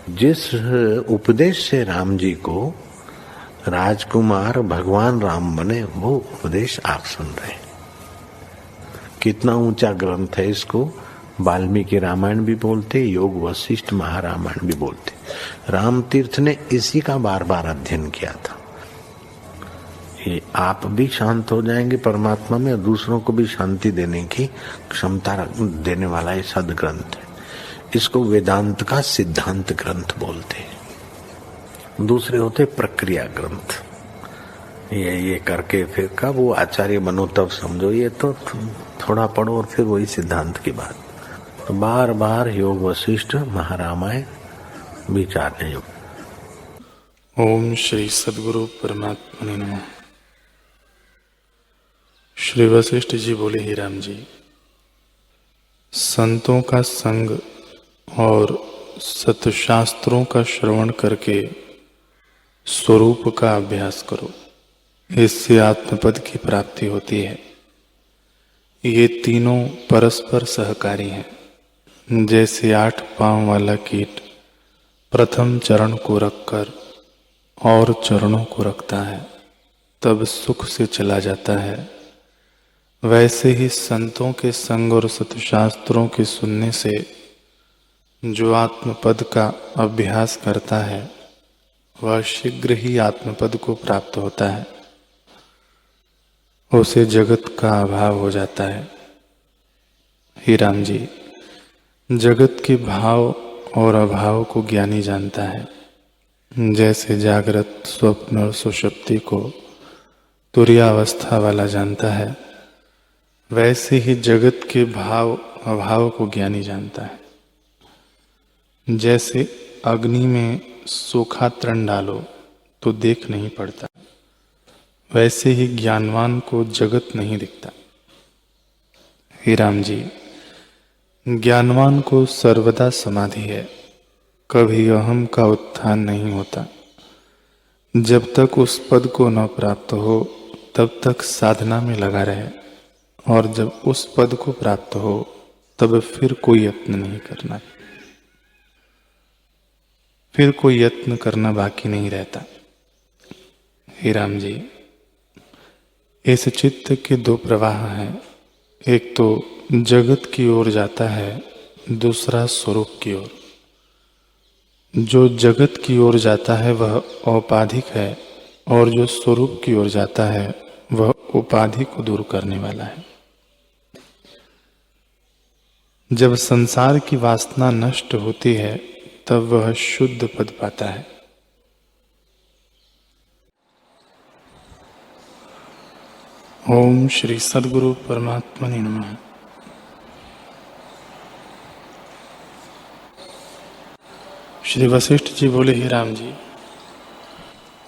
जिस उपदेश से राम जी को राजकुमार भगवान राम बने, वो उपदेश आप सुन रहे हैं। कितना ऊंचा ग्रंथ है, इसको वाल्मीकि रामायण भी बोलते, योग वशिष्ठ महारामायण भी बोलते। राम तीर्थ ने इसी का बार बार अध्ययन किया था। ये आप भी शांत हो जाएंगे परमात्मा में, और दूसरों को भी शांति देने की क्षमता देने वाला ये सदग्रंथ है। इसको वेदांत का सिद्धांत ग्रंथ बोलते हैं। दूसरे होते प्रक्रिया ग्रंथ। ये करके फिर कब वो आचार्य बनो तब समझो, ये तो थोड़ा पढ़ो और फिर वही सिद्धांत की बात। तो बार बार योग वशिष्ठ महारामायण विचारने योग। ओम श्री सद्गुरु परमात्मा नमः। श्री वशिष्ठ जी बोले, ही राम जी, संतों का संग और सतशास्त्रों का श्रवण करके स्वरूप का अभ्यास करो, इससे आत्मपद की प्राप्ति होती है। ये तीनों परस्पर सहकारी हैं। जैसे 8 पांव वाला कीट प्रथम चरण को रखकर और चरणों को रखता है, तब सुख से चला जाता है, वैसे ही संतों के संग और सतशास्त्रों के सुनने से जो आत्मपद का अभ्यास करता है, वह शीघ्र ही आत्मपद को प्राप्त होता है। उसे जगत का अभाव हो जाता है। ही राम जी, जगत के भाव और अभाव को ज्ञानी जानता है। जैसे जागृत, स्वप्न और सुषुप्ति को तुरीयावस्था वाला जानता है, वैसे ही जगत के भाव अभाव को ज्ञानी जानता है। जैसे अग्नि में सूखा तृण डालो तो देख नहीं पड़ता, वैसे ही ज्ञानवान को जगत नहीं दिखता। हे राम जी, ज्ञानवान को सर्वदा समाधि है, कभी अहम का उत्थान नहीं होता। जब तक उस पद को न प्राप्त हो तब तक साधना में लगा रहे, और जब उस पद को प्राप्त हो तब फिर कोई यत्न नहीं करना, फिर कोई यत्न करना बाकी नहीं रहता। हे राम जी, इस चित्त के 2 प्रवाह हैं। एक तो जगत की ओर जाता है, दूसरा स्वरूप की ओर। जो जगत की ओर जाता है वह औपाधिक है, और जो स्वरूप की ओर जाता है वह उपाधि को दूर करने वाला है। जब संसार की वासना नष्ट होती है तब वह शुद्ध पद पाता है। ओम श्री सद्गुरु परमात्मा नमः। श्री वशिष्ठ जी बोले, ही राम जी,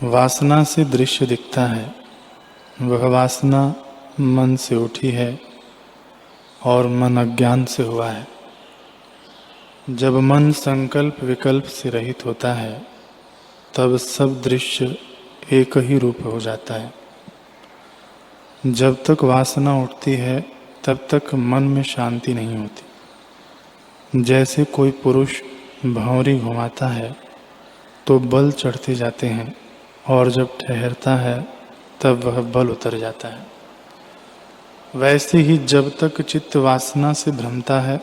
वासना से दृश्य दिखता है, वह वासना मन से उठी है और मन अज्ञान से हुआ है। जब मन संकल्प विकल्प से रहित होता है तब सब दृश्य एक ही रूप हो जाता है। जब तक वासना उठती है तब तक मन में शांति नहीं होती। जैसे कोई पुरुष भौंरी घुमाता है तो बल चढ़ते जाते हैं, और जब ठहरता है तब वह बल उतर जाता है। वैसे ही जब तक चित्त वासना से भ्रमता है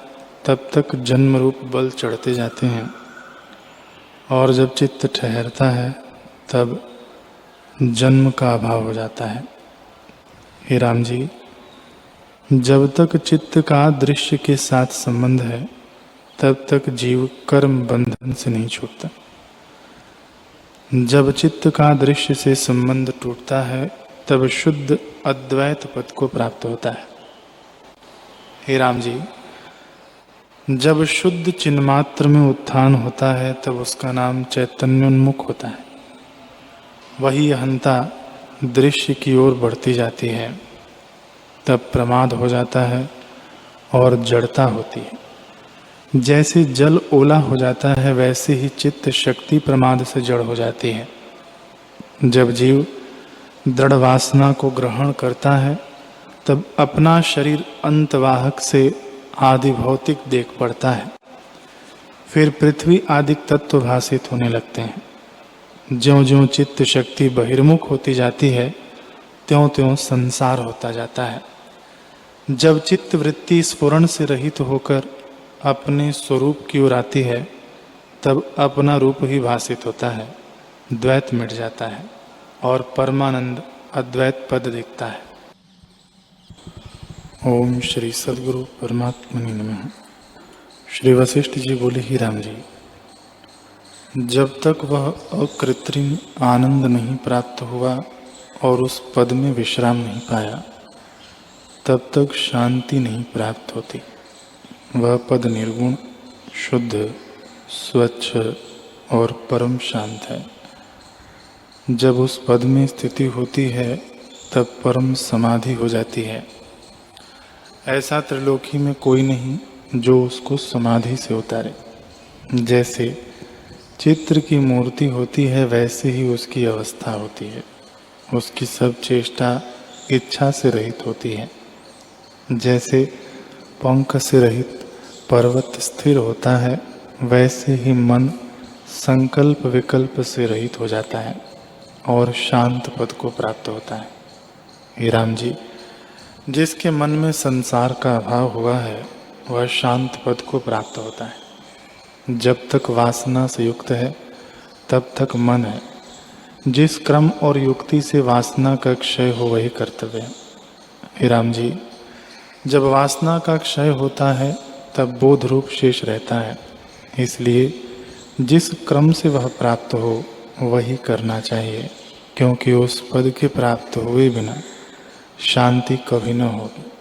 तब तक जन्म रूप बल चढ़ते जाते हैं, और जब चित्त ठहरता है तब जन्म का अभाव हो जाता है। हे राम जी, जब तक चित्त का दृश्य के साथ संबंध है तब तक जीव कर्म बंधन से नहीं छूटता। जब चित्त का दृश्य से संबंध टूटता है तब शुद्ध अद्वैत पद को प्राप्त होता है। हे राम जी, जब शुद्ध चिन्मात्र में उत्थान होता है तब उसका नाम चैतन्योन्मुख होता है। वही अहंता दृश्य की ओर बढ़ती जाती है, तब प्रमाद हो जाता है और जड़ता होती है। जैसे जल ओला हो जाता है, वैसे ही चित्त शक्ति प्रमाद से जड़ हो जाती है। जब जीव दृढ़ वासना को ग्रहण करता है तब अपना शरीर अंतवाहक से आदि भौतिक देख पड़ता है। फिर पृथ्वी आदि तत्व भासित होने लगते हैं। ज्यों-ज्यों चित्त शक्ति बहिर्मुख होती जाती है, त्यों-त्यों संसार होता जाता है। जब चित्त वृत्ति स्फुरण से रहित होकर अपने स्वरूप की ओर आती है, तब अपना रूप ही भासित होता है, द्वैत मिट जाता है और परमानंद अद्वैत पद दिखता है। ओम श्री सद्गुरु परमात्मने नमः। श्री वशिष्ठ जी बोले, ही राम जी, जब तक वह अकृत्रिम आनंद नहीं प्राप्त हुआ और उस पद में विश्राम नहीं पाया, तब तक शांति नहीं प्राप्त होती। वह पद निर्गुण, शुद्ध, स्वच्छ और परम शांत है। जब उस पद में स्थिति होती है, तब परम समाधि हो जाती है। ऐसा त्रिलोकी में कोई नहीं जो उसको समाधि से उतारे। जैसे चित्र की मूर्ति होती है, वैसे ही उसकी अवस्था होती है। उसकी सब चेष्टा इच्छा से रहित होती है। जैसे पंख से रहित पर्वत स्थिर होता है, वैसे ही मन संकल्प विकल्प से रहित हो जाता है और शांत पद को प्राप्त होता है। हे राम जी, जिसके मन में संसार का अभाव हुआ है, वह शांत पद को प्राप्त होता है। जब तक वासना से युक्त है, तब तक मन है। जिस क्रम और युक्ति से वासना का क्षय हो, वही कर्तव्य है। हे राम जी, जब वासना का क्षय होता है, तब बोध रूप शेष रहता है। इसलिए जिस क्रम से वह प्राप्त हो, वही करना चाहिए, क्योंकि उस पद के प्राप्त हुए बिना शांति कभी न होगी।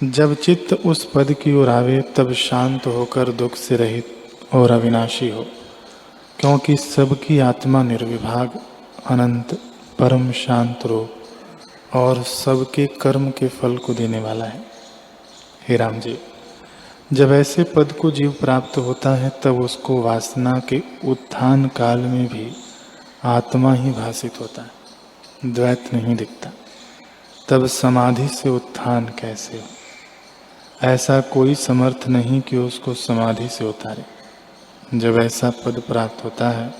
जब चित्त उस पद की ओर आवे, तब शांत होकर दुख से रहित और अविनाशी हो, क्योंकि सबकी आत्मा निर्विभाग, अनंत, परम शांत रूप और सबके कर्म के फल को देने वाला है। हे राम जी, जब ऐसे पद को जीव प्राप्त होता है, तब उसको वासना के उत्थान काल में भी आत्मा ही भासित होता है, द्वैत नहीं दिखता। तब समाधि से उत्थान कैसे हो? ऐसा कोई समर्थ नहीं कि उसको समाधि से उतारे। जब ऐसा पद प्राप्त होता है,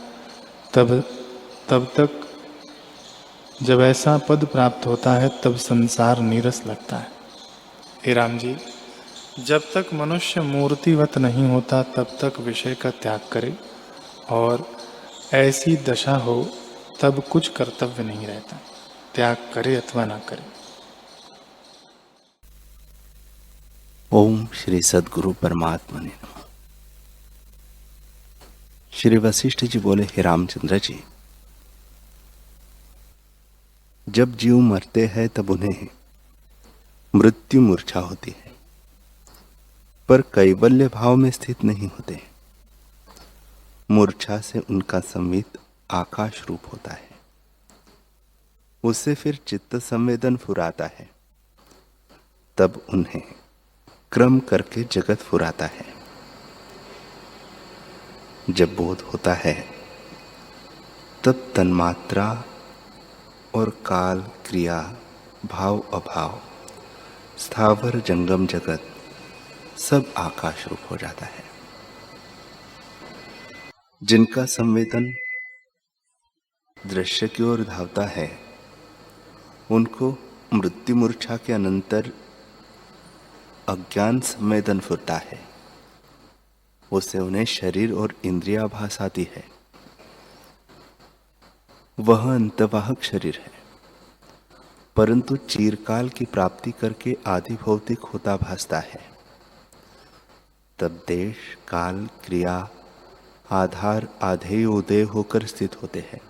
जब ऐसा पद प्राप्त होता है, तब संसार नीरस लगता है। हे राम जी, जब तक मनुष्य मूर्तिवत नहीं होता, तब तक विषय का त्याग करे, और ऐसी दशा हो तब कुछ कर्तव्य नहीं रहता, त्याग करे अथवा ना करे। ओम श्री सद्गुरु परमात्मने नमः। श्री वशिष्ठ जी बोले, हे रामचंद्र जी, जब जीव मरते हैं तब उन्हें मृत्यु मूर्छा होती है, पर कैवल्य भाव में स्थित नहीं होते। मूर्छा से उनका संवित आकाश रूप होता है। उससे फिर चित्त संवेदन फुराता है, तब उन्हें क्रम करके जगत फुराता है। जब बोध होता है, तब तन्मात्रा और काल, क्रिया, भाव, अभाव, स्थावर जंगम जगत सब आकाश रूप हो जाता है। जिनका संवेदन दृश्य की ओर धावता है, उनको मृत्यु मूर्छा के अनंतर अज्ञान संवेदन फुरता है। उससे उन्हें शरीर और इंद्रियाभास आती है। वह अंतवाहक शरीर है, परंतु चिरकाल की प्राप्ति करके आदि भौतिक होता भासता है। तब देश, काल, क्रिया, आधार आधेय उदय होकर स्थित होते हैं।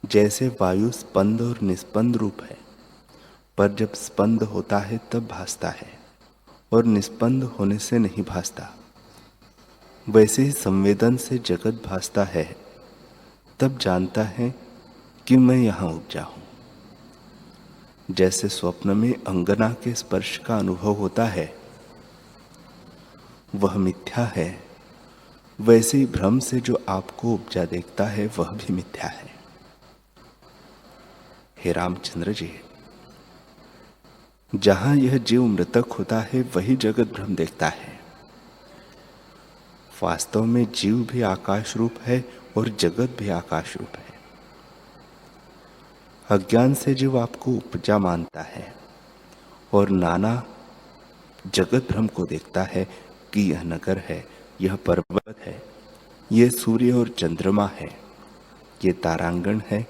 जैसे वायु स्पंद और निस्पंद रूप है, पर जब स्पंद होता है तब भासता है, और निस्पंद होने से नहीं भासता। वैसे ही संवेदन से जगत भासता है, तब जानता है कि मैं यहाँ उपजा हूँ। जैसे स्वप्न में अंगना के स्पर्श का अनुभव होता है, वह मिथ्या है, वैसे ही भ्रम से जो आपको उपजा देखता है, वह भी मिथ्या है। हे रामचंद्र जी, जहां यह जीव मृतक होता है, वही जगत भ्रम देखता है। वास्तव में जीव भी आकाश रूप है और जगत भी आकाश रूप है। अज्ञान से जीव आपको उपजा मानता है और नाना जगत भ्रम को देखता है कि यह नगर है, यह पर्वत है, यह सूर्य और चंद्रमा है, ये तारांगण है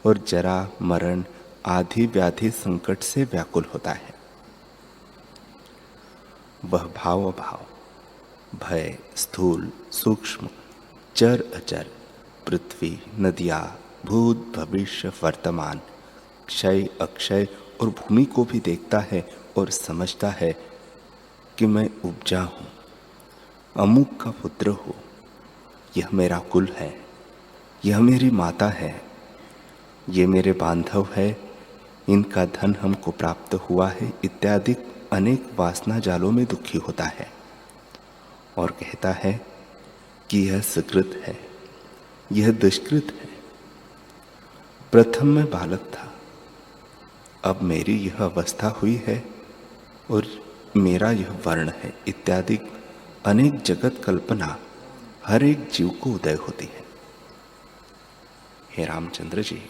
और जरा मरण आदि व्याधि संकट से व्याकुल होता है। वह भाव अभाव, भय, स्थूल, सूक्ष्म, चर अचर, पृथ्वी, नदियाँ, भूत, भविष्य, वर्तमान, क्षय, अक्षय और भूमि को भी देखता है और समझता है कि मैं उपजा हूँ, अमुक का पुत्र हूँ, यह मेरा कुल है, यह मेरी माता है, ये मेरे बांधव है, इनका धन हमको प्राप्त हुआ है इत्यादि अनेक वासना जालों में दुखी होता है और कहता है कि यह सुकृत है, यह दुष्कृत है। प्रथम मैं बालक था, अब मेरी यह अवस्था हुई है और मेरा यह वर्ण है इत्यादि अनेक जगत कल्पना हर एक जीव को उदय होती है। हे रामचंद्र जी,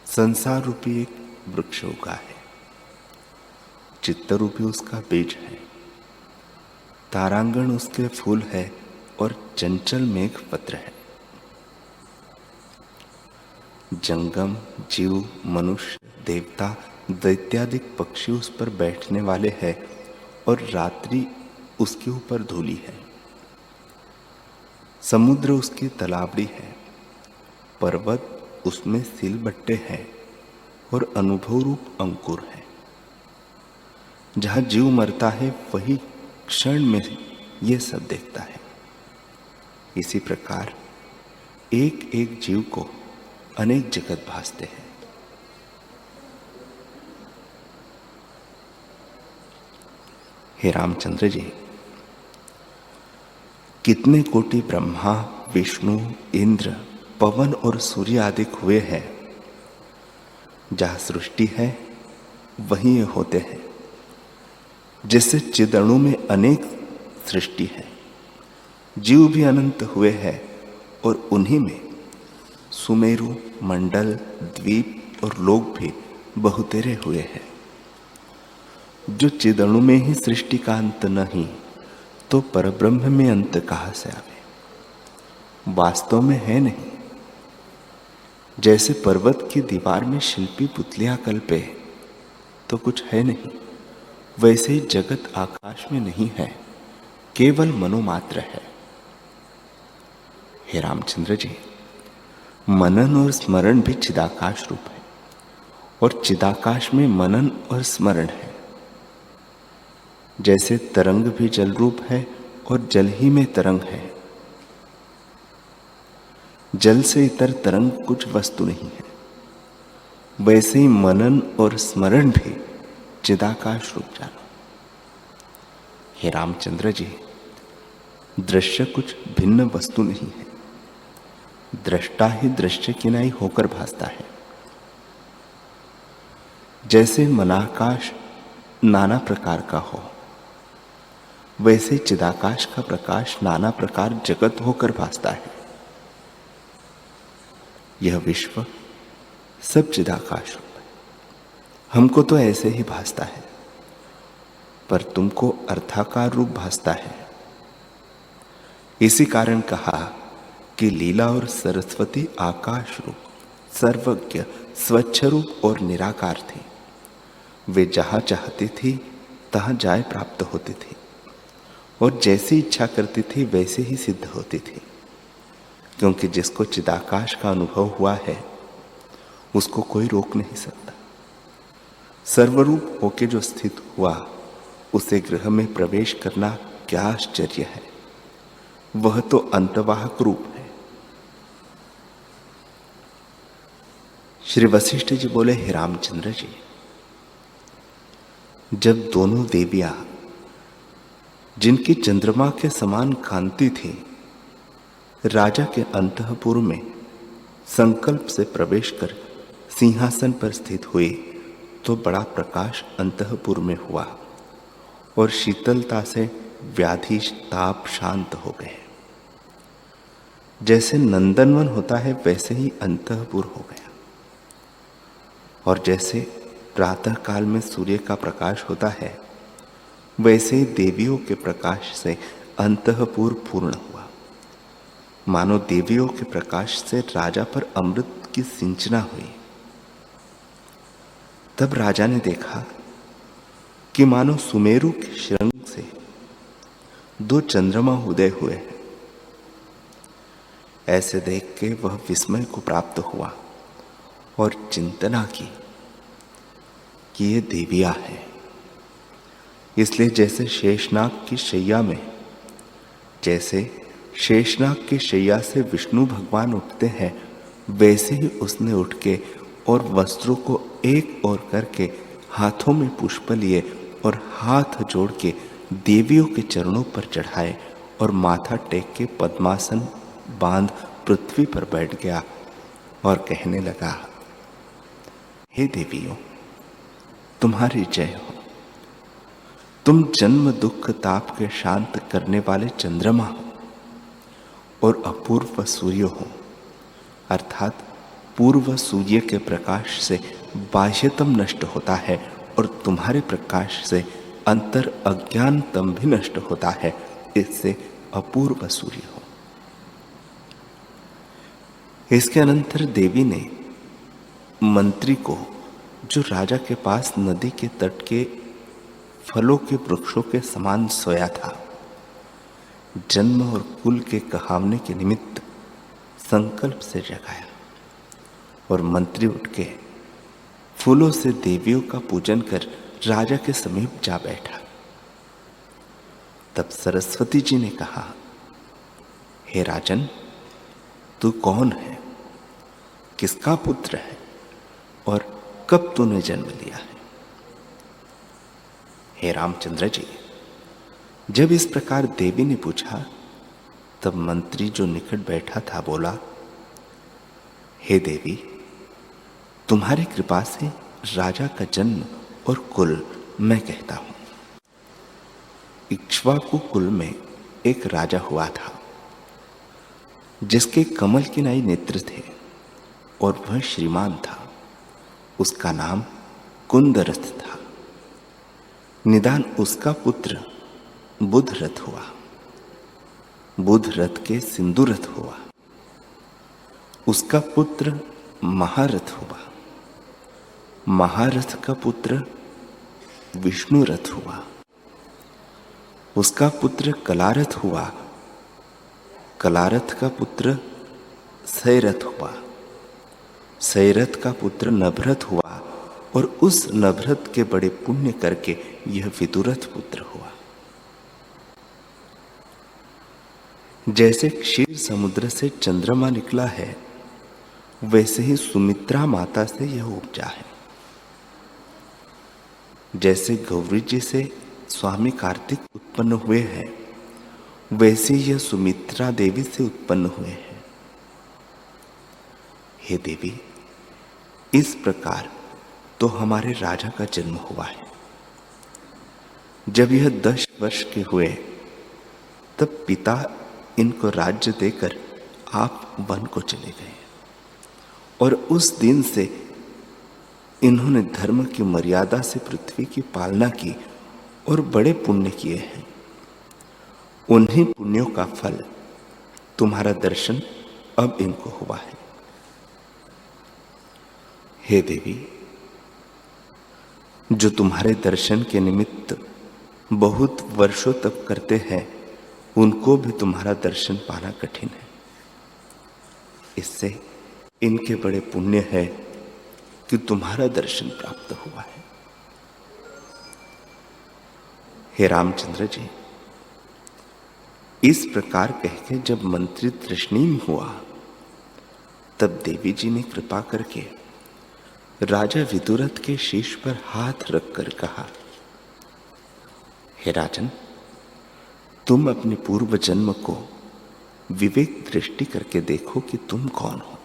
संसार रूपी एक वृक्ष उगा है, चित्त रूपी उसका बीज है, तारांगण उसके फूल है और चंचल मेघ पत्र है। जंगम, जीव, मनुष्य, देवता, दैत्यादिक पक्षी उस पर बैठने वाले हैं और रात्रि उसके ऊपर धूली है। समुद्र उसकी तलावड़ी है, पर्वत उसमें सिलबट्टे हैं और अनुभव रूप अंकुर है। जहाँ जीव मरता है वही क्षण में ये सब देखता है। इसी प्रकार एक एक जीव को अनेक जगत भासते हैं। हे रामचंद्र जी, कितने कोटि ब्रह्मा, विष्णु, इंद्र, पवन और सूर्य आदि हुए हैं। जहाँ सृष्टि है वहीं ये होते हैं। जैसे चिदणु में अनेक सृष्टि है, जीव भी अनंत हुए हैं और उन्हीं में सुमेरु, मंडल, द्वीप और लोक भी बहुतेरे हुए हैं। जो चिदणु में ही सृष्टि का अंत नहीं तो परब्रह्म में अंत कहाँ से आवे? वास्तव में है नहीं। जैसे पर्वत की दीवार में शिल्पी पुतलियां कल्पे तो कुछ है नहीं, वैसे ही जगत आकाश में नहीं है, केवल मनोमात्र है। हे रामचंद्र जी, मनन और स्मरण भी चिदाकाश रूप है और चिदाकाश में मनन और स्मरण है। जैसे तरंग भी जल रूप है और जल ही में तरंग है, जल से इतर तरंग कुछ वस्तु नहीं है, वैसे ही मनन और स्मरण भी चिदाकाश रूप जानो। हे रामचंद्र जी, दृश्य कुछ भिन्न वस्तु नहीं है, दृष्टा ही दृश्य किनाई होकर भासता है। जैसे मनाकाश नाना प्रकार का हो, वैसे चिदाकाश का प्रकाश नाना प्रकार जगत होकर भासता है। यह विश्व सब चिदाकाश रूप है। हमको तो ऐसे ही भासता है, पर तुमको अर्थाकार रूप भासता है। इसी कारण कहा कि लीला और सरस्वती आकाश रूप, सर्वज्ञ, स्वच्छ रूप और निराकार थी। वे जहाँ चाहती थी तहाँ जाए प्राप्त होती थी और जैसी इच्छा करती थी वैसे ही सिद्ध होती थी। क्योंकि जिसको चिदाकाश का अनुभव हुआ है उसको कोई रोक नहीं सकता। सर्वरूप होके जो स्थित हुआ उसे गृह में प्रवेश करना क्या आश्चर्य है। वह तो अंतवाहक रूप है। श्री वशिष्ठ जी बोले, हे रामचंद्र जी, जब दोनों देवियां जिनकी चंद्रमा के समान कांति थी राजा के अंतःपुर में संकल्प से प्रवेश कर सिंहासन पर स्थित हुई तो बड़ा प्रकाश अंतःपुर में हुआ और शीतलता से व्याधि ताप शांत हो गए। जैसे नंदनवन होता है वैसे ही अंतःपुर हो गया। और जैसे प्रातः काल में सूर्य का प्रकाश होता है वैसे ही देवियों के प्रकाश से अंतःपुर पूर्ण हुआ। मानो देवियों के प्रकाश से राजा पर अमृत की सिंचना हुई। तब राजा ने देखा कि मानो सुमेरु के श्रृंग से 2 चंद्रमा उदय हुए हैं। ऐसे देख के वह विस्मय को प्राप्त हुआ और चिंतना की कि ये देवियां हैं। इसलिए जैसे शेषनाग की शैया में, जैसे शेषनाग की शैया से विष्णु भगवान उठते हैं वैसे ही उसने उठ के और वस्त्रों को एक ओर करके हाथों में पुष्प लिए और हाथ जोड़ के देवियों के चरणों पर चढ़ाए और माथा टेक के पद्मासन बांध पृथ्वी पर बैठ गया और कहने लगा, हे देवियों, तुम्हारी जय हो। तुम जन्म दुख ताप के शांत करने वाले चंद्रमा हो और अपूर्व सूर्य हो, अर्थात पूर्व सूर्य के प्रकाश से बाह्यतम नष्ट होता है और तुम्हारे प्रकाश से अंतर अज्ञानतम भी नष्ट होता है। इससे अपूर्व सूर्य हो। इसके अनंतर देवी ने मंत्री को, जो राजा के पास नदी के तट के फलों के वृक्षों के समान सोया था, जन्म और कुल के कहावने के निमित्त संकल्प से जगाया और मंत्री उठ के फूलों से देवियों का पूजन कर राजा के समीप जा बैठा। तब सरस्वती जी ने कहा, हे राजन, तू कौन है, किसका पुत्र है और कब तूने जन्म लिया है? हे रामचंद्र जी, जब इस प्रकार देवी ने पूछा तब मंत्री जो निकट बैठा था बोला, हे देवी, तुम्हारी कृपा से राजा का जन्म और कुल मैं कहता हूं। इक्ष्वाकु कुल में एक राजा हुआ था जिसके कमल की नाई नेत्र थे और वह श्रीमान था। उसका नाम कुंदरथ था। निदान उसका पुत्र बुधरथ हुआ। बुधरथ के सिंधुरथ हुआ। उसका पुत्र महारथ हुआ। महारथ का पुत्र विष्णुरथ हुआ। उसका पुत्र कलारथ हुआ। कलारथ का पुत्र सैरथ हुआ। सैरथ का पुत्र नभरथ हुआ और उस नभरथ के बड़े पुण्य करके यह विदुरथ पुत्र हुआ। जैसे क्षीर समुद्र से चंद्रमा निकला है वैसे ही सुमित्रा माता से यह उपजा है। जैसे गौरी जी से स्वामी कार्तिक उत्पन्न हुए हैं वैसे यह सुमित्रा देवी से उत्पन्न हुए हैं। हे देवी, इस प्रकार तो हमारे राजा का जन्म हुआ है। जब यह 10 वर्ष के हुए तब पिता इनको राज्य देकर आप वन को चले गए और उस दिन से इन्होंने धर्म की मर्यादा से पृथ्वी की पालना की और बड़े पुण्य किए हैं। उन्हीं पुण्यों का फल तुम्हारा दर्शन अब इनको हुआ है। हे देवी, जो तुम्हारे दर्शन के निमित्त बहुत वर्षों तक करते हैं उनको भी तुम्हारा दर्शन पाना कठिन है। इससे इनके बड़े पुण्य है कि तुम्हारा दर्शन प्राप्त हुआ है। हे रामचंद्र जी, इस प्रकार कह के जब मंत्री तृष्णीम हुआ तब देवी जी ने कृपा करके राजा विदुरथ के शीश पर हाथ रखकर कहा, हे राजन, तुम अपने पूर्व जन्म को विवेक दृष्टि करके देखो कि तुम कौन हो।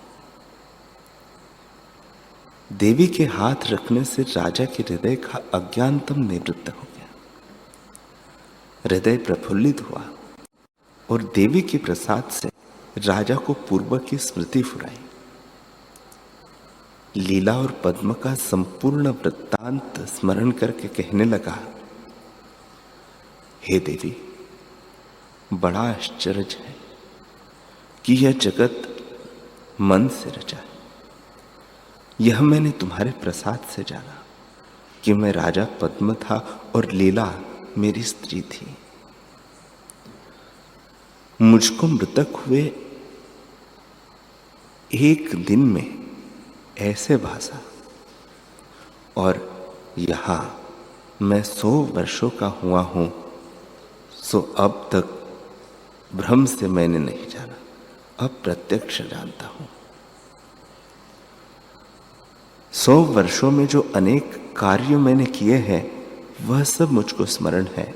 देवी के हाथ रखने से राजा के हृदय का अज्ञानतम निवृत्त हो गया। हृदय प्रफुल्लित हुआ और देवी के प्रसाद से राजा को पूर्व की स्मृति फुराई। लीला और पद्म का संपूर्ण वृत्तांत स्मरण करके कहने लगा, हे देवी, बड़ा आश्चर्य है कि यह जगत मन से रचा है। यह मैंने तुम्हारे प्रसाद से जाना कि मैं राजा पद्म था और लीला मेरी स्त्री थी। मुझको मृतक हुए एक दिन में ऐसे भासा और यहां मैं 100 वर्षों का हुआ हूं, सो अब तक भ्रम से मैंने नहीं जाना, अब प्रत्यक्ष जानता हूं। 100 वर्षों में जो अनेक कार्य मैंने किए हैं वह सब मुझको स्मरण है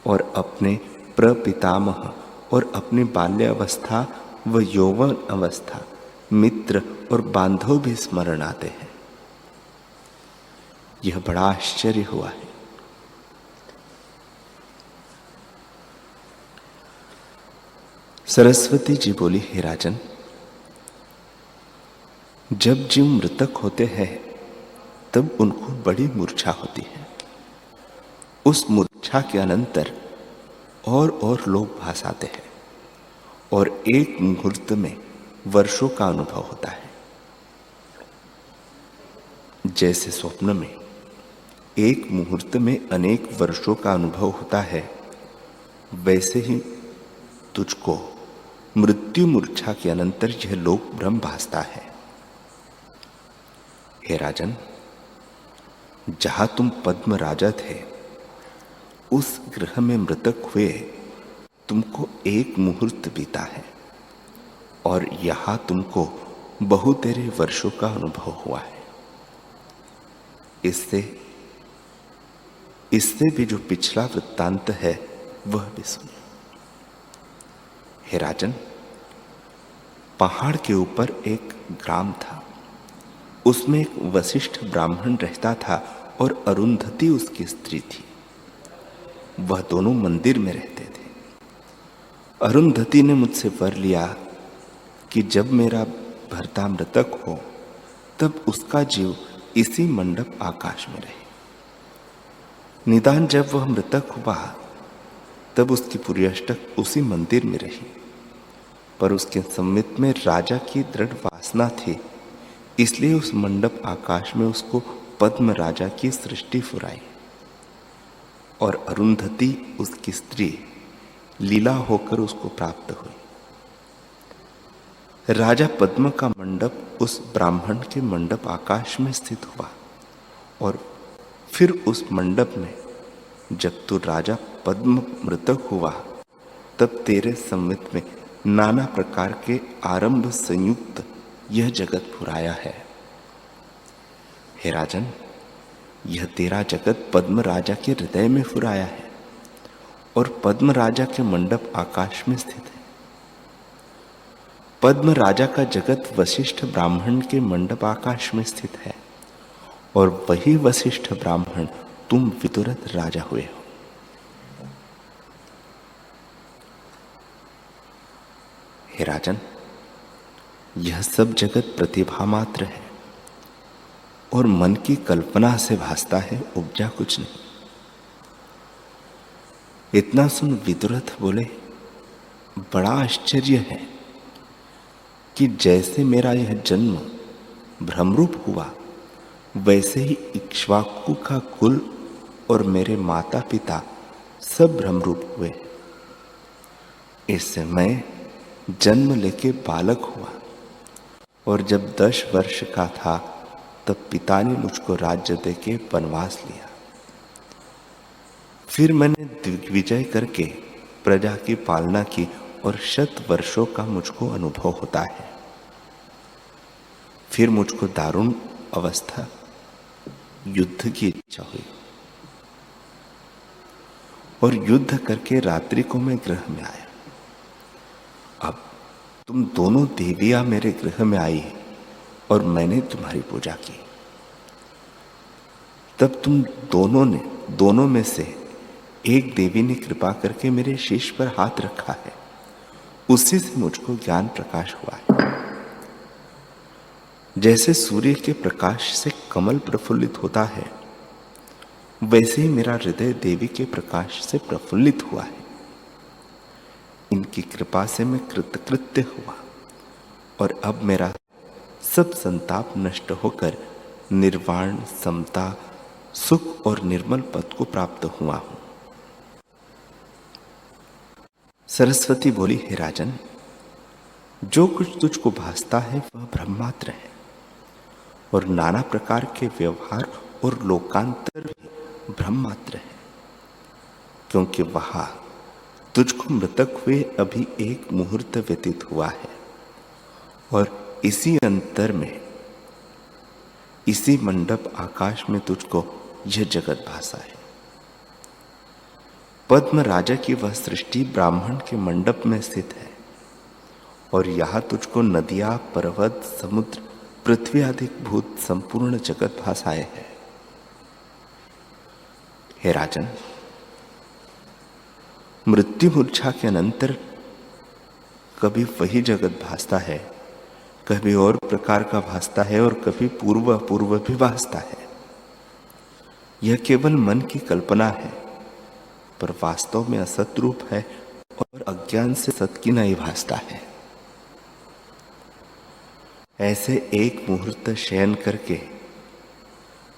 और अपने प्रपितामह और अपनी बाल्यावस्था व यौवन अवस्था, मित्र और बांधव भी स्मरण आते हैं। यह बड़ा आश्चर्य हुआ है। सरस्वती जी बोली, हे राजन, जब जीव मृतक होते हैं तब उनको बड़ी मूर्छा होती है। उस मूर्छा के अनंतर और लोग भास आते हैं और एक मुहूर्त में वर्षों का अनुभव होता है। जैसे स्वप्न में एक मुहूर्त में अनेक वर्षों का अनुभव होता है, वैसे ही तुझको मृत्यु मूर्छा के अनंतर यह लोक भ्रम भासता है। हे राजन, जहां तुम पद्म राजा थे उस गृह में मृतक हुए तुमको एक मुहूर्त बीता है और यहां तुमको बहुतेरे वर्षों का अनुभव हुआ है। इससे भी जो पिछला वृत्तांत है वह भी सुनो। हे राजन, पहाड़ के ऊपर एक ग्राम था। उसमें एक वशिष्ठ ब्राह्मण रहता था और अरुंधति उसकी स्त्री थी। वह दोनों मंदिर में रहते थे। अरुंधति ने मुझसे वर लिया कि जब मेरा भर्ता मृतक हो तब उसका जीव इसी मंडप आकाश में रहे। निदान जब वह मृतक हुआ तब उसकी पूरी अष्टक उसी मंदिर में रही, पर उसके सम्मित में राजा की दृढ़ वासना थी, इसलिए उस मंडप आकाश में उसको पद्म राजा की सृष्टि फुराई और अरुंधति उसकी स्त्री लीला होकर उसको प्राप्त हुई। राजा पद्म का मंडप उस ब्राह्मण के मंडप आकाश में स्थित हुआ और फिर उस मंडप में जब तू राजा पद्म मृतक हुआ तब तेरे सम्मित में नाना प्रकार के आरंभ संयुक्त यह जगत फुराया है। हे राजन, यह तेरा जगत पद्म राजा के हृदय में फुराया है और पद्म राजा के मंडप आकाश में स्थित है। पद्म राजा का जगत वशिष्ठ ब्राह्मण के मंडप आकाश में स्थित है और वही वशिष्ठ ब्राह्मण तुम विदुरथ राजा हुए हो। हे राजन, यह सब जगत प्रतिभा मात्र है और मन की कल्पना से भासता है, उपजा कुछ नहीं। इतना सुन विदुरथ बोले, बड़ा आश्चर्य है कि जैसे मेरा यह जन्म भ्रमरूप हुआ वैसे ही इक्ष्वाकु का कुल और मेरे माता पिता सब भ्रमरूप हुए। इससे मैं जन्म लेके बालक हुआ और जब 10 वर्ष का था तब पिता ने मुझको राज्य देके वनवास लिया। फिर मैंने दिग्विजय करके प्रजा की पालना की और 100 वर्षों का मुझको अनुभव होता है। फिर मुझको दारुण अवस्था युद्ध की इच्छा हुई और युद्ध करके रात्रि को मैं गृह में आया। अब तुम दोनों देवियां मेरे गृह में आई और मैंने तुम्हारी पूजा की। तब तुम दोनों में से एक देवी ने कृपा करके मेरे शीश पर हाथ रखा है, उसी से मुझको ज्ञान प्रकाश हुआ है। जैसे सूर्य के प्रकाश से कमल प्रफुल्लित होता है, वैसे ही मेरा हृदय देवी के प्रकाश से प्रफुल्लित हुआ है। इनकी कृपा से मैं कृतकृत्य हुआ और अब मेरा सब संताप नष्ट होकर निर्वाण, समता, सुख और निर्मल पद को प्राप्त हुआ हूं। सरस्वती बोली, हे राजन, जो कुछ तुझको भासता है वह ब्रह्मात्र है और नाना प्रकार के व्यवहार और लोकांतर भी ब्रह्मात्र है, क्योंकि वहां तुझको मृतक हुए अभी एक मुहूर्त व्यतीत हुआ है और इसी अंतर में, इसी मंडप आकाश में तुझको यह जगत भासा है। पद्म राजा की वह सृष्टि ब्राह्मण के मंडप में स्थित है और यहां तुझको नदियां, पर्वत, समुद्र, पृथ्वी आदि भूत संपूर्ण जगत भासाए है। हे राजन, मृत्यु मूर्छा के अनंतर कभी वही जगत भासता है, कभी और प्रकार का भासता है और कभी पूर्व अपूर्व भी भासता है। यह केवल मन की कल्पना है, पर वास्तव में असत रूप है और अज्ञान से सत की नहीं भासता है। ऐसे एक मुहूर्त शयन करके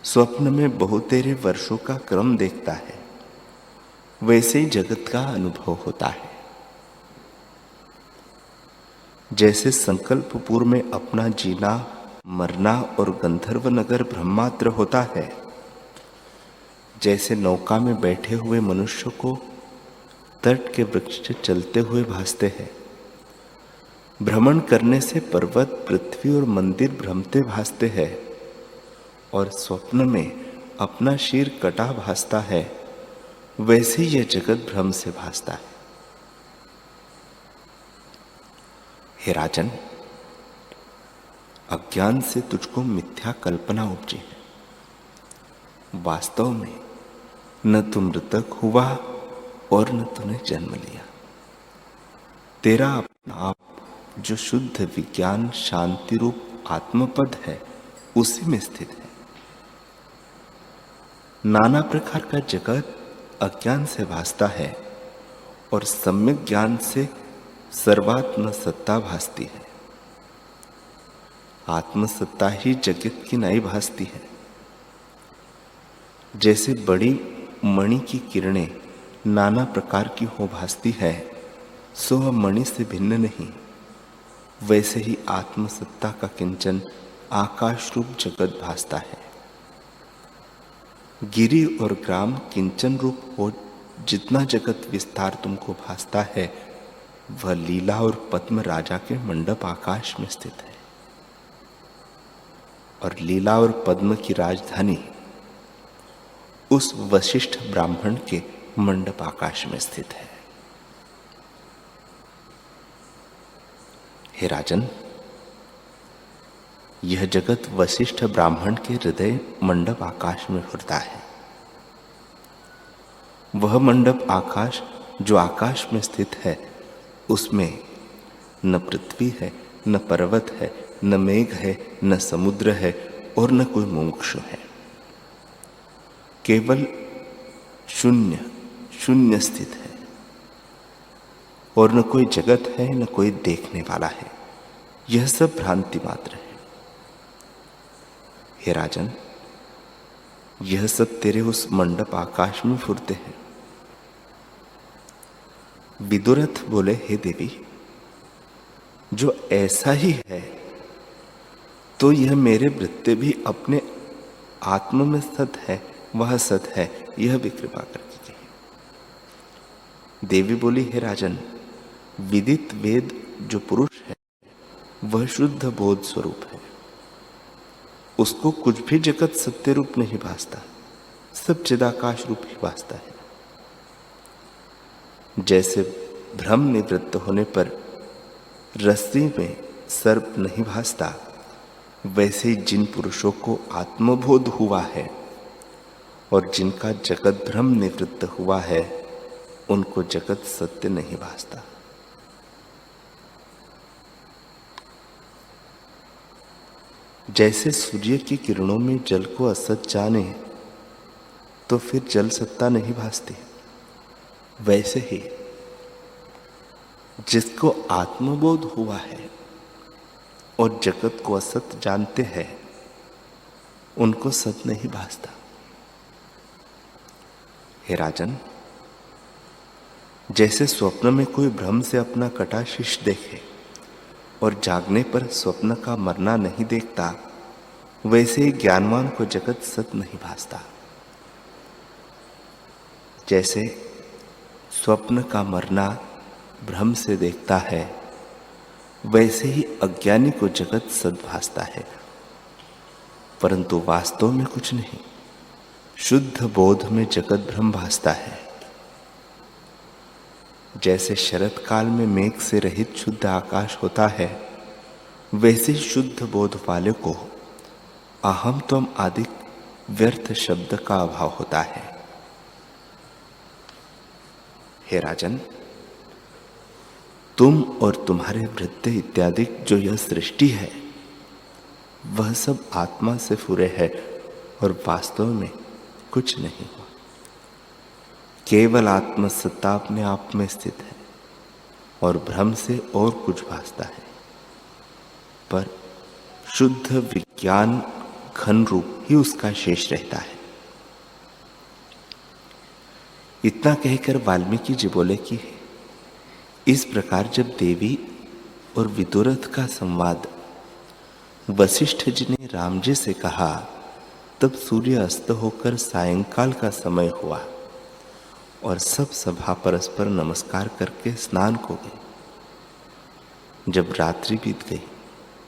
स्वप्न में बहुतेरे वर्षों का क्रम देखता है, वैसे ही जगत का अनुभव होता है। जैसे संकल्पपुर में अपना जीना, मरना और गंधर्व नगर ब्रह्मात्र होता है, जैसे नौका में बैठे हुए मनुष्य को तट के वृक्ष चलते हुए भासते हैं, भ्रमण करने से पर्वत, पृथ्वी और मंदिर भ्रमते भासते हैं और स्वप्न में अपना शीर कटा भासता है, वैसे ही यह जगत भ्रम से भासता है। हे राजन, अज्ञान से तुझको मिथ्या कल्पना उपजी है। वास्तव में न तू मृतक हुआ और न तूने जन्म लिया। तेरा अपना आप जो शुद्ध विज्ञान शांति रूप आत्मपद है, उसी में स्थित है। नाना प्रकार का जगत अज्ञान से भासता है और सम्यक ज्ञान से सर्वात्म सत्ता भासती है। आत्मसत्ता ही जगत की नहीं भासती है। जैसे बड़ी मणि की किरणें नाना प्रकार की हो भासती है, सो वह मणि से भिन्न नहीं, वैसे ही आत्मसत्ता का किंचन आकाश रूप जगत भासता है। गिरि और ग्राम किंचन रूप हो जितना जगत विस्तार तुमको भासता है, वह लीला और पद्म राजा के मंडप आकाश में स्थित है और लीला और पद्म की राजधानी उस वशिष्ठ ब्राह्मण के मंडप आकाश में स्थित है। हे राजन, यह जगत वशिष्ठ ब्राह्मण के हृदय मंडप आकाश में फुरता है। वह मंडप आकाश जो आकाश में स्थित है, उसमें न पृथ्वी है, न पर्वत है, न मेघ है, न समुद्र है और न कोई मुमुक्षु है। केवल शून्य शून्य स्थित है और न कोई जगत है, न कोई देखने वाला है। यह सब भ्रांति मात्र है। हे राजन, यह सब तेरे उस मंडप आकाश में फुरते हैं। विदुरथ बोले, हे देवी, जो ऐसा ही है तो यह मेरे वृत्ति भी अपने आत्म में सत है, वह सत है, यह भी कृपा करके कही। देवी बोली, हे राजन, विदित वेद जो पुरुष है वह शुद्ध बोध स्वरूप है। उसको कुछ भी जगत सत्य रूप नहीं भासता, सब चिदाकाश रूप ही भासता है। जैसे भ्रम निवृत्त होने पर रस्सी में सर्प नहीं भासता, वैसे जिन पुरुषों को आत्मबोध हुआ है और जिनका जगत भ्रम निवृत्त हुआ है उनको जगत सत्य नहीं भासता। जैसे सूर्य की किरणों में जल को असत जाने तो फिर जल सत्ता नहीं भासती, वैसे ही जिसको आत्मबोध हुआ है और जगत को असत जानते हैं उनको सत नहीं भासता। हे राजन, जैसे स्वप्न में कोई भ्रम से अपना कटा शीश देखे और जागने पर स्वप्न का मरना नहीं देखता, वैसे ही ज्ञानवान को जगत सत नहीं भासता। जैसे स्वप्न का मरना भ्रम से देखता है, वैसे ही अज्ञानी को जगत सत भासता है, परंतु वास्तव में कुछ नहीं। शुद्ध बोध में जगत भ्रम भासता है। जैसे शरत काल में मेघ से रहित शुद्ध आकाश होता है, वैसे ही शुद्ध बोध वाले को अहम त्वम आदि व्यर्थ शब्द का अभाव होता है। हे राजन, तुम और तुम्हारे वृत्ति इत्यादि जो यह सृष्टि है वह सब आत्मा से फुरे है और वास्तव में कुछ नहीं हुआ। केवल आत्म सत्ता अपने आप में स्थित है और भ्रम से और कुछ भासता है, पर शुद्ध विज्ञान घन रूप ही उसका शेष रहता है। इतना कहकर वाल्मीकि जी बोले कि इस प्रकार जब देवी और विदुरथ का संवाद वशिष्ठ जी ने राम जी से कहा, तब सूर्य अस्त होकर सायंकाल का समय हुआ और सब सभा परस्पर नमस्कार करके स्नान को गए। जब रात्रि बीत गई,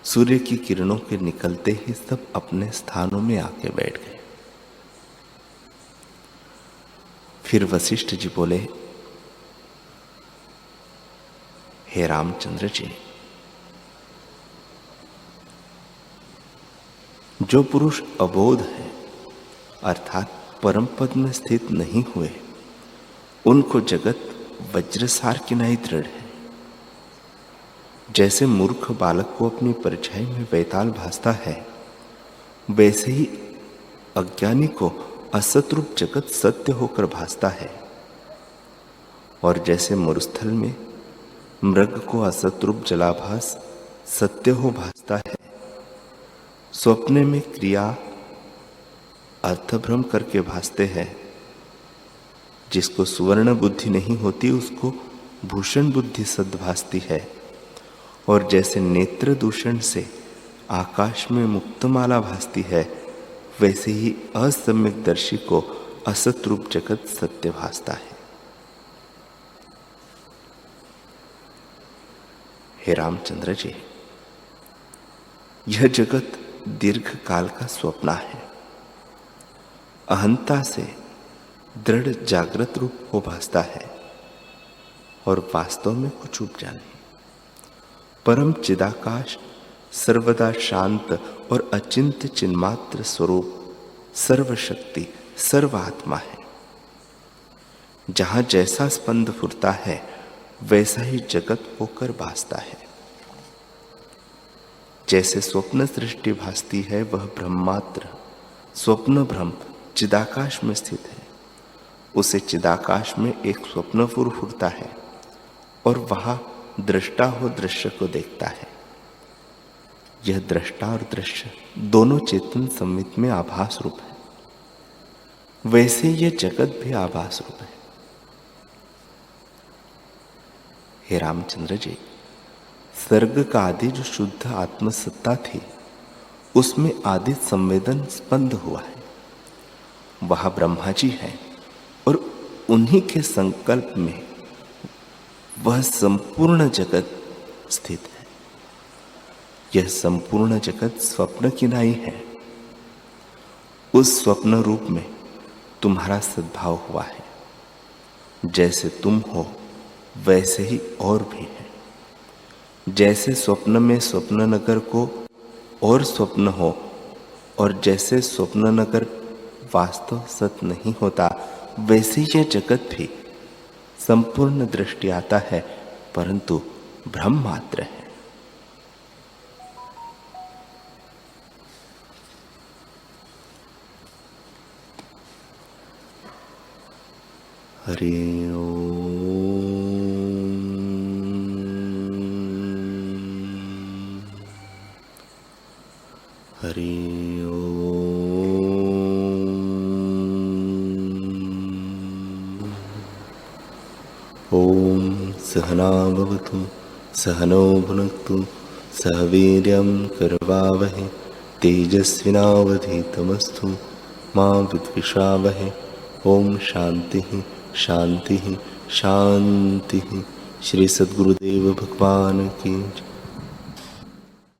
सूर्य की किरणों के निकलते ही सब अपने स्थानों में आके बैठ गए। फिर वशिष्ठ जी बोले, हे रामचंद्र जी, जो पुरुष अबोध है अर्थात परम पद में स्थित नहीं हुए, उनको जगत वज्रसार की नाई दृढ़ है। जैसे मूर्ख बालक को अपनी परछाई में वैताल भासता है, वैसे ही अज्ञानी को असत रूप जगत सत्य होकर भासता है। और जैसे मरुस्थल में मृग को असत रूप जलाभास सत्य हो भासता है, स्वप्ने में क्रिया अर्थभ्रम करके भासते हैं। जिसको सुवर्ण बुद्धि नहीं होती उसको भूषण बुद्धि सद भासती है। और जैसे नेत्र दूषण से आकाश में मुक्तमाला भासती है, वैसे ही असम्यक दर्शी को असत रूप जगत सत्य भासता है। हे रामचंद्र जी, यह जगत दीर्घ काल का स्वप्न है। अहंता से दृढ़ जागृत रूप हो भासता है और वास्तव में कुछ उपजा नहीं। परम चिदाकाश सर्वदा शांत और अचिंत्य चिन्मात्र स्वरूप सर्वशक्ति सर्वात्मा है। जहां जैसा स्पंद फुरता है वैसा ही जगत होकर भासता है। जैसे स्वप्न सृष्टि भासती है, वह ब्रह्मात्र स्वप्न भ्रम चिदाकाश में स्थित है। उसे चिदाकाश में एक स्वप्न फुरता है और वहां दृष्टा हो दृश्य को देखता है। यह दृष्टा और दृश्य दोनों चेतन संवित में आभास रूप है, वैसे यह जगत भी आभास रूप है। हे रामचंद्र जी, सर्ग का आदि जो शुद्ध आत्मसत्ता थी, उसमें आदि संवेदन स्पंद हुआ है। वह ब्रह्मा जी है और उन्हीं के संकल्प में वह संपूर्ण जगत स्थित है। यह संपूर्ण जगत स्वप्न की नाई है। उस स्वप्न रूप में तुम्हारा सद्भाव हुआ है। जैसे तुम हो वैसे ही और भी है। जैसे स्वप्न में स्वप्न नगर को और स्वप्न हो, और जैसे स्वप्न नगर वास्तव सत नहीं होता, वैसे यह जगत भी संपूर्ण दृष्टि आता है, परंतु भ्रम मात्र है। हरि ओम। हरि ओम। सहना भवतु सहनौ भुनक्तु सह वीर्यं करवावहै तेजस्विनावधीतमस्तु मा विद्विषावहै। ओम शांति शांति शांति। श्री सद्गुरुदेव भगवान की जय।